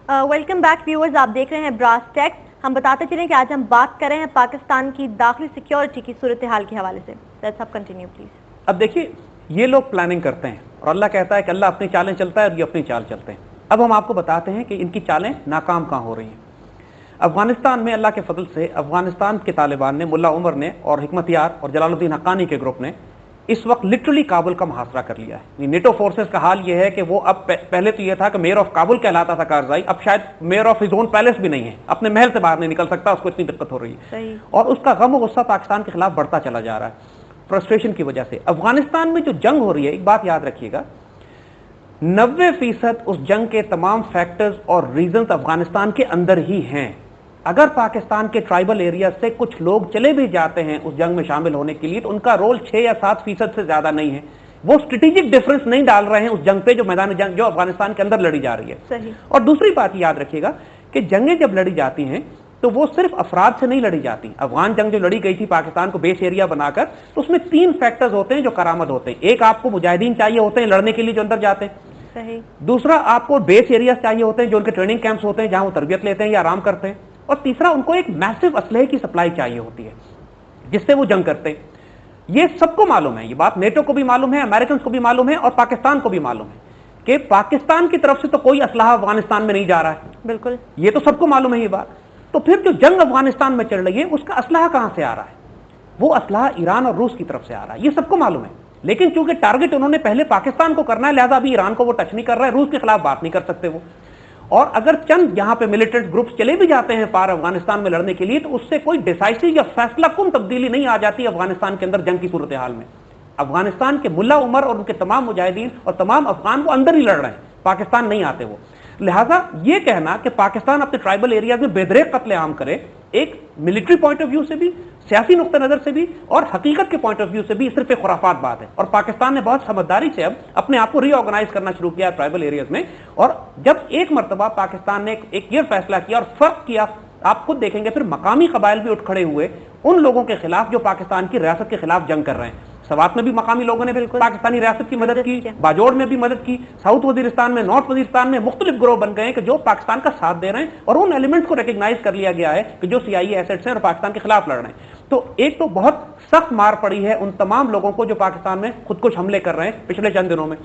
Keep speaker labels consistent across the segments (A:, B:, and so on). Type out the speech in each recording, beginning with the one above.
A: Welcome back viewers, आप देख रहे हैं ब्रास टैक्स। हम बताते चलें कि आज हम बात कर रहे हैं पाकिस्तान की दाखिली सिक्योरिटी की सूरत हाल के हवाले से। लेट्स आप कंटिन्यू प्लीज।
B: अब देखिए, ये लोग प्लानिंग करते हैं और अल्लाह कहता है कि अल्लाह अपनी चालें चलता है और ये अपनी चाल चलते हैं। अब हम आपको बताते हैं कि इनकी चालें नाकाम कहाँ हो रही हैं। अफगानिस्तान में अल्लाह के फजल से अफगानिस्तान के तालिबान ने, मुल्ला उमर ने और हिकमत यार और जलालुद्दीन हक्कानी के ग्रुप ने इस वक्त लिटरली काबुल का मुहासरा कर लिया है। नेटो फोर्सेस का हाल यह है कि वो अब पहले तो यह था कि मेयर ऑफ काबुल कहलाता था कारजाई, अब शायद mayor of his own palace भी नहीं है, अपने महल से बाहर नहीं निकल सकता, उसको इतनी दिक्कत हो रही है। और उसका गम और गुस्सा पाकिस्तान के खिलाफ बढ़ता चला जा रहा है फ्रस्ट्रेशन की वजह से। अफगानिस्तान में जो जंग हो रही है, एक बात याद रखिएगा, 90% उस जंग के तमाम फैक्टर्स और रीजंस अफगानिस्तान के अंदर ही हैं। अगर पाकिस्तान के ट्राइबल एरिया से कुछ लोग चले भी जाते हैं उस जंग में शामिल होने के लिए, तो उनका रोल 6 या 7% से ज्यादा नहीं है। वो स्ट्रेटेजिक डिफरेंस नहीं डाल रहे हैं उस जंग पे, जो मैदान जंग जो अफगानिस्तान के अंदर लड़ी जा रही है।
A: सही।
B: और दूसरी बात याद रखिएगा कि जंगें जब लड़ी जाती हैं तो वो सिर्फ अफराद से नहीं लड़ी जाती। अफगान जंग जो लड़ी गई थी पाकिस्तान को बेस एरिया बनाकर, तो उसमें 3 फैक्टर्स होते हैं जो करामद होते हैं। एक, आपको मुजाहिदीन चाहिए होते हैं लड़ने के लिए जो अंदर जाते हैं।
A: सही।
B: दूसरा, आपको बेस एरिया चाहिए होते हैं जो उनके ट्रेनिंग कैंप्स होते हैं जहां वो तरबियत लेते हैं या आराम करते हैं। और तीसरा, उनको एक मैसिव असलहे की सप्लाई चाहिए होती है जिससे वो जंग करते हैं। ये सबको मालूम है, ये बात नेटो को भी मालूम है, अमेरिकन को भी मालूम है और पाकिस्तान को भी मालूम है कि पाकिस्तान की तरफ से तो कोई असलहा अफगानिस्तान में नहीं जा रहा है।
A: बिल्कुल,
B: ये तो सबको मालूम है ये बात। तो फिर जो जंग अफगानिस्तान में चल रही है उसका असलहा कहां से आ रहा है? वो असलहा ईरान और रूस की तरफ से आ रहा है, ये सबको मालूम है। लेकिन चूंकि टारगेट उन्होंने पहले पाकिस्तान को करना है, लिहाजा अभी ईरान को वो टच नहीं कर रहा है, रूस के खिलाफ बात नहीं कर सकते वो। और अगर चंद यहां पे मिलिटेंट ग्रुप्स चले भी जाते हैं पार अफगानिस्तान में लड़ने के लिए, तो उससे कोई डिसाइसिव या फैसला कुन तब्दीली नहीं आ जाती अफगानिस्तान के अंदर जंग की सूरत हाल में। अफगानिस्तान के मुल्ला उमर और उनके तमाम मुजाहिदीन और तमाम अफगान वो अंदर ही लड़ रहे हैं, पाकिस्तान नहीं आते वो। लिहाजा ये कहना कि पाकिस्तान अपने ट्राइबल एरियाज में बेदरेक कत्लेआम करे, एक मिलिट्री पॉइंट ऑफ व्यू से भी, सियासी नुक्ता नजर से भी और हकीकत के पॉइंट ऑफ व्यू से भी सिर्फ एक खुराफात बात है। और पाकिस्तान ने बहुत समझदारी से अब अपने आप को रीऑर्गेनाइज करना शुरू किया ट्राइबल एरियाज में। और जब एक मरतबा पाकिस्तान ने एक ये फैसला किया और फर्क किया, आप खुद देखेंगे फिर मकामी कबाइल भी उठ खड़े हुए उन लोगों के खिलाफ जो पाकिस्तान की रियासत के खिलाफ जंग कर रहे हैं। सवात में भी मकामी लोगों ने पाकिस्तानी रियासत की मदद की, बाजोड़ में भी मदद की, साउथ वजीरिस्तान में, नॉर्थ वजीरिस्तान में मुख्तलिफ ग्रोह बन गए कि जो पाकिस्तान का साथ दे रहे हैं। और उन एलिमेंट्स को रिकॉग्नाइज कर लिया गया है कि जो सीआईए एसेट्स हैं और पाकिस्तान के खिलाफ लड़ रहे हैं। तो एक तो बहुत सख्त मार पड़ी है उन तमाम लोगों को जो पाकिस्तान में खुदकुश हमले कर रहे हैं पिछले चंद दिनों में।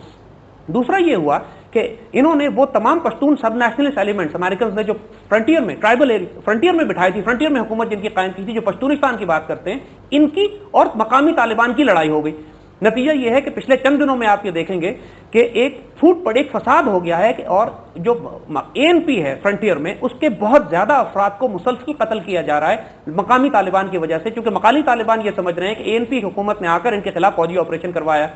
B: दूसरा ये हुआ कि इन्होंने वो तमाम पश्तून सब नेशनलिस्ट एलिमेंट्स अमेरिकन ने जो फ्रंटियर में, ट्राइबल एरिया फ्रंटियर में बिठाई थी, फ्रंटियर में हुकूमत जिनकी कायम की थी, जो पश्तूनिस्तान की बात करते हैं, इनकी और मकामी तालिबान की लड़ाई हो गई। नतीजा यह है कि पिछले चंद दिनों में आप ये देखेंगे कि एक फूट पड़े, एक फसाद हो गया है कि और जो एएनपी है फ्रंटियर में, उसके बहुत ज्यादा अफराद को मुसलसल कत्ल किया जा रहा है मकामी तालिबान की वजह से, क्योंकि मकामी तालिबान ये समझ रहे हैं कि एएनपी हुकूमत ने आकर इनके खिलाफ फौजी ऑपरेशन करवाया,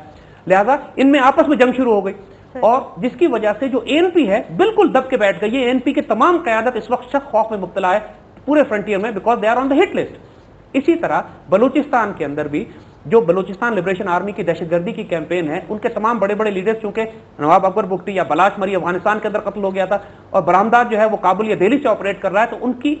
B: लिहाजा इनमें आपस में जंग शुरू हो गई। और जिसकी वजह से जो एएनपी है बिल्कुल दब के बैठ गई है। एएनपी के तमाम क़यादत इस वक्त शक खौफ में मुब्तला है पूरे फ्रंटियर में, because they are on the hit list. इसी तरह बलूचिस्तान के अंदर भी जो बलूचिस्तान लिबरेशन आर्मी की दहशतगर्दी की कैंपेन है, उनके तमाम बड़े बड़े लीडर्स, चूंकि नवाब अकबर बुगटी या बलाश मरी अफगानिस्तान के अंदर कत्ल हो गया था और बरामदाद जो है वो काबुल या दिल्ली से ऑपरेट कर रहा है, तो उनकी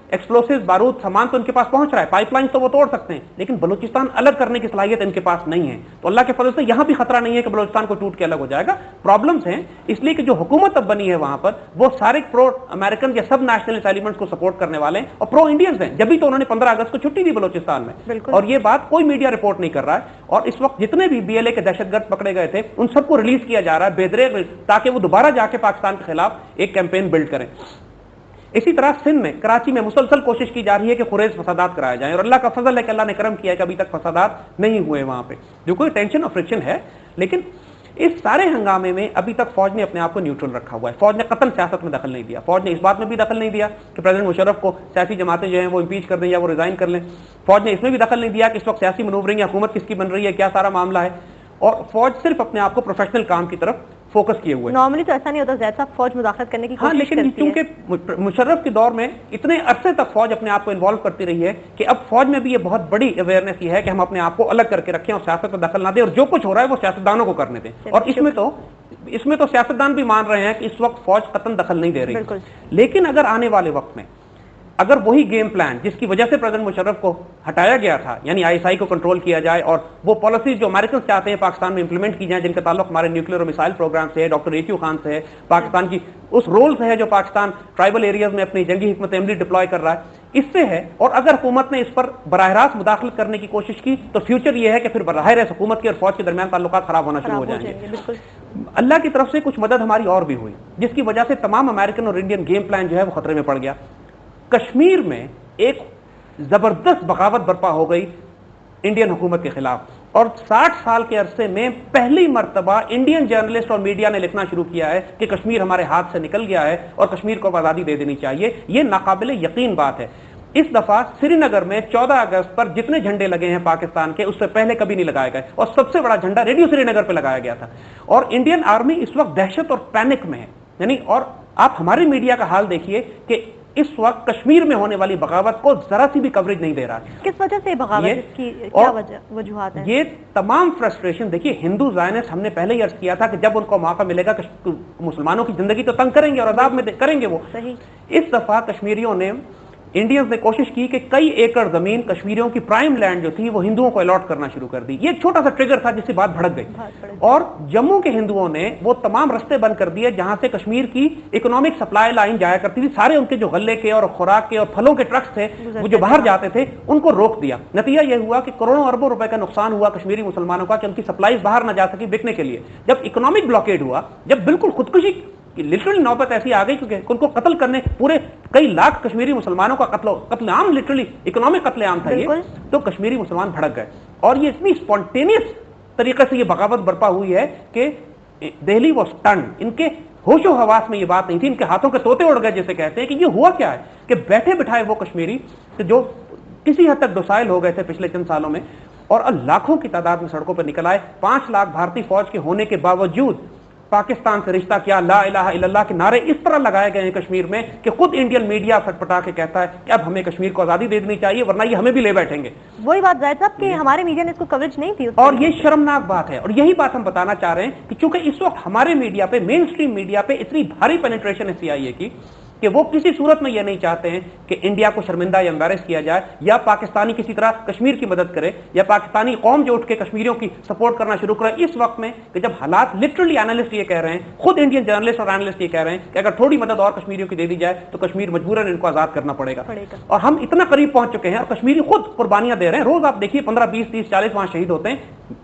B: एक्सप्लोसिव बारूद सामान तो उनके पास पहुंच रहा है, पाइपलाइन तो वो तोड़ सकते हैं, लेकिन बलूचिस्तान अलग करने की सलाहियत इनके पास नहीं है। तो अल्लाह के फजल से यहां भी खतरा नहीं है कि बलूचिस्तान को टूट के अलग हो जाएगा। प्रॉब्लम्स हैं इसलिए कि जो हुकूमत अब बनी है वहां पर वो सारे प्रो अमेरिकन या सब नेशनलिस्ट एलिमेंट्स को सपोर्ट करने वाले हैं और प्रो इंडियंस हैं। जब भी तो उन्होंने 15 अगस्त को छुट्टी दी बलूचिस्तान में, और ये बात कोई मीडिया रिपोर्ट नहीं कर रहा है। और इस वक्त जितने भी बीएलए के दहशतगर्द पकड़े गए थे उन सबको रिलीज किया जा रहा है बेदरेग, ताकि वो दोबारा जाके पाकिस्तान के खिलाफ एक कैंपेन बिल्ड करें। इसी तरह सिंध में, कराची में मुसलसल कोशिश की जा रही है कि खुरेज फसादात कराए जाएं, और अल्लाह का फजल है कि अल्लाह ने करम किया है कि अभी तक फसादात नहीं हुए वहां पे, जो कोई टेंशन और फ्रिक्शन है। लेकिन इस सारे हंगामे में अभी तक फौज ने अपने आप को न्यूट्रल रखा हुआ है। फौज ने कतन सियासत में दखल नहीं दिया। फौज ने इस बात में भी दखल नहीं दिया कि प्रेसिडेंट मुशर्रफ को सियासी जमातें जो हैं वो इम्पीच कर दें या वो रिजाइन कर लें। फौज ने इसमें भी दखल नहीं दिया कि इस वक्त सियासी मनूवरिंग या हुकूमत किसकी बन रही है, क्या सारा मामला है। और फौज सिर्फ अपने आप को प्रोफेशनल काम की तरफ फोकस किए हुए।
A: नॉर्मली तो ऐसा नहीं होता जैसा फौज मुदाखलत करने की कोशिश
B: लेकिन क्योंकि मुशर्रफ के दौर में इतने अरसे तक फौज अपने आप को इन्वॉल्व करती रही है कि अब फौज में भी ये बहुत बड़ी अवेयरनेस ये है कि हम अपने आप को अलग करके रखें और सियासत में दखल ना दें, और जो कुछ हो रहा है वो सियासतदानों को करने दें। और इसमें तो सियासतदान भी मान रहे हैं कि इस वक्त फौज कतन दखल नहीं दे रही। लेकिन अगर आने वाले वक्त में اگر وہی گیم پلان جس کی وجہ سے پریزیڈنٹ مشرف کو ہٹایا گیا تھا، یعنی ISI کو کنٹرول کیا جائے اور وہ پالیسیز جو امریکن چاہتے ہیں پاکستان میں امپلیمنٹ کی جائیں، جن کا تعلق ہمارے نیوکلیر اور میسائل پروگرام سے ہے، ڈاکٹر AQ خان سے ہے، پاکستان کی اس رول سے ہے جو پاکستان ٹرائبل ایریاز میں اپنی جنگی حکمت عملی ڈپلوائے کر رہا ہے، اس سے ہے. اور اگر حکومت نے اس پر براہ راست مداخلت کرنے کی کوشش کی تو فیوچر یہ ہے کہ پھر براہ راست حکومت کے اور فوج کے درمیان تعلقات خراب ہونا شروع ہو جائیں گے. اللہ کی طرف سے کچھ مدد ہماری اور بھی ہوئی، جس کی وجہ سے تمام امریکن اور انڈین گیم پلان جو ہے وہ خطرے میں پڑ گیا. کشمیر میں ایک زبردست بغاوت برپا ہو گئی انڈین حکومت کے خلاف، اور 60 سال کے عرصے میں پہلی مرتبہ انڈین جرنلسٹ اور میڈیا نے لکھنا شروع کیا ہے کہ کشمیر ہمارے ہاتھ سے نکل گیا ہے اور کشمیر کو آزادی دے دینی چاہیے. یہ ناقابل یقین بات ہے. اس دفعہ سری نگر میں 14 اگست پر جتنے جھنڈے لگے ہیں پاکستان کے، اس سے پہلے کبھی نہیں لگائے گئے، اور سب سے بڑا جھنڈا ریڈیو سری نگر پہ لگایا گیا تھا. اور انڈین آرمی اس وقت دہشت اور پینک میں ہے. یعنی اور آپ ہماری میڈیا کا حال دیکھیے کہ اس وقت کشمیر میں ہونے والی بغاوت کو ذرا سی بھی کوریج نہیں دے رہا.
A: کس وجہ سے بغاوت کی کیا وجوہات ہیں؟ یہ
B: تمام فرسٹریشن دیکھیے، ہندو زائنسٹ ہم نے پہلے ہی عرض کیا تھا کہ جب ان کو موقع ملے گا مسلمانوں کی زندگی تو تنگ کریں گے اور عذاب میں کریں گے وہ. اس دفعہ کشمیریوں نے، انڈینز نے کوشش کی کہ کئی ایکڑ زمین کشمیریوں کی پرائم لینڈ جو تھی وہ ہندوؤں کو الاٹ کرنا شروع کر دی. یہ ایک چھوٹا سا ٹریگر تھا جس سے بات بھڑک گئی. اور جموں کے ہندوؤں نے وہ تمام رستے بند کر دیے جہاں سے کشمیر کی اکنامک سپلائی لائن جایا کرتی تھی. سارے ان کے جو غلے کے اور خوراک کے اور پھلوں کے ٹرکس تھے وہ جو باہر جاتے تھے ان کو روک دیا. نتیجہ یہ ہوا کہ کروڑوں اربوں روپے کا نقصان ہوا کشمیری مسلمانوں کا کہ ان کی سپلائیز باہر نہ جا سکی بکنے کے لیے. جب اکنامک بلاکیڈ ہوا، جب بالکل خودکشی لٹرلی نوبت ایسی آ گئی کیونکہ ان کو قتل کرنے، پورے کئی لاکھ کشمیری مسلمانوں کا قتل عام، لٹرلی اکنامک قتل عام تھا یہ، تو کشمیری مسلمان بھڑک گئے. اور یہ اتنی اسپونٹینیس طریقے سے یہ بغاوت برپا ہوئی ہے کہ دہلی واز ٹرنڈ. ان کے ہوش و حواس میں یہ بات نہیں تھی، ان کے ہاتھوں کے طوطے اڑ گئے جیسے کہتے ہیں. کہ یہ ہوا کیا ہے کہ بیٹھے بٹھائے وہ کشمیری جو کسی حد تک ڈوسائل ہو گئے تھے پچھلے چند سالوں میں، اور لاکھوں کی تعداد میں سڑکوں پر نکل آئے. 5 لاکھ بھارتی فوج کے ہونے کے باوجود پاکستان سے رشتہ کیا، لا الہ الا اللہ کے نعرے اس طرح لگائے گئے ہیں کشمیر میں کہ خود انڈین میڈیا پھٹپٹا کے کہتا ہے کہ اب ہمیں کشمیر کو آزادی دے دینی چاہیے ورنہ یہ ہمیں بھی لے بیٹھیں گے.
A: وہی بات زاہد صاحب کہ ہمارے میڈیا نے اس کو کوریج نہیں تھی،
B: اور یہ شرمناک بات ہے. اور یہی بات ہم بتانا چاہ رہے ہیں کہ چونکہ اس وقت ہمارے میڈیا پہ، مین اسٹریم میڈیا پہ اتنی بھاری پینیٹریشن ہے CIA کی کہ وہ کسی صورت میں یہ نہیں چاہتے ہیں کہ انڈیا کو شرمندہ یا امبیرس کیا جائے، یا پاکستانی کسی طرح کشمیر کی مدد کرے، یا پاکستانی قوم جو اٹھ کے کشمیریوں کی سپورٹ کرنا شروع کرے. اس وقت میں کہ جب حالات لٹرلی اینالسٹ یہ کہہ رہے ہیں، خود انڈین جرنلسٹ اور اینالسٹ یہ کہہ رہے ہیں کہ اگر تھوڑی مدد اور کشمیریوں کی دے دی جائے تو کشمیر مجبوراً ان کو آزاد کرنا پڑے گا. اور ہم اتنا قریب پہنچ چکے ہیں اور کشمیری خود قربانیاں دے رہے ہیں. روز آپ دیکھیے 15 20 30 40 وہاں شہید ہوتے ہیں.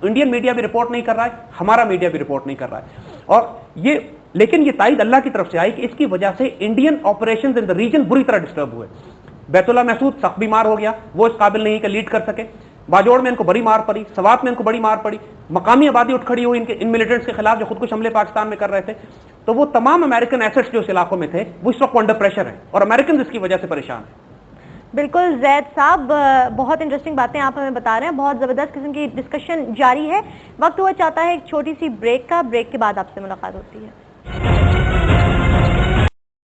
B: انڈین میڈیا بھی رپورٹ نہیں کر رہا ہے، ہمارا میڈیا بھی رپورٹ نہیں کر رہا ہے. اور یہ لیکن یہ تائید اللہ کی طرف سے آئی کہ اس کی وجہ سے Indian operations in the region بری طرح ڈسٹرب ہوئے. بیت اللہ محسود سخت بیمار ہو گیا، وہ اس قابل نہیں کہ لیڈ کر سکے. باجوڑ میں ان کو بڑی مار پڑی، سوات میں ان کو بڑی مار پڑی. مقامی آبادی اٹھ کھڑی ہوئی ان ملیٹنٹس کے خلاف جو خود کش حملے پاکستان میں کر رہے تھے. تو وہ تمام امریکن ایسٹس جو اس علاقوں میں تھے وہ اس وقت انڈر پریشر ہیں اور امریکن اس کی وجہ سے پریشان ہیں.
A: بالکل زید صاحب، بہت انٹرسٹنگ باتیں آپ ہمیں بتا رہے ہیں. بہت زبردست قسم کی ڈسکشن جاری ہے. وقت ہوا چاہتا ہے ایک چھوٹی سی بریک کا. بریک کے بعد آپ سے ملاقات ہوتی ہے.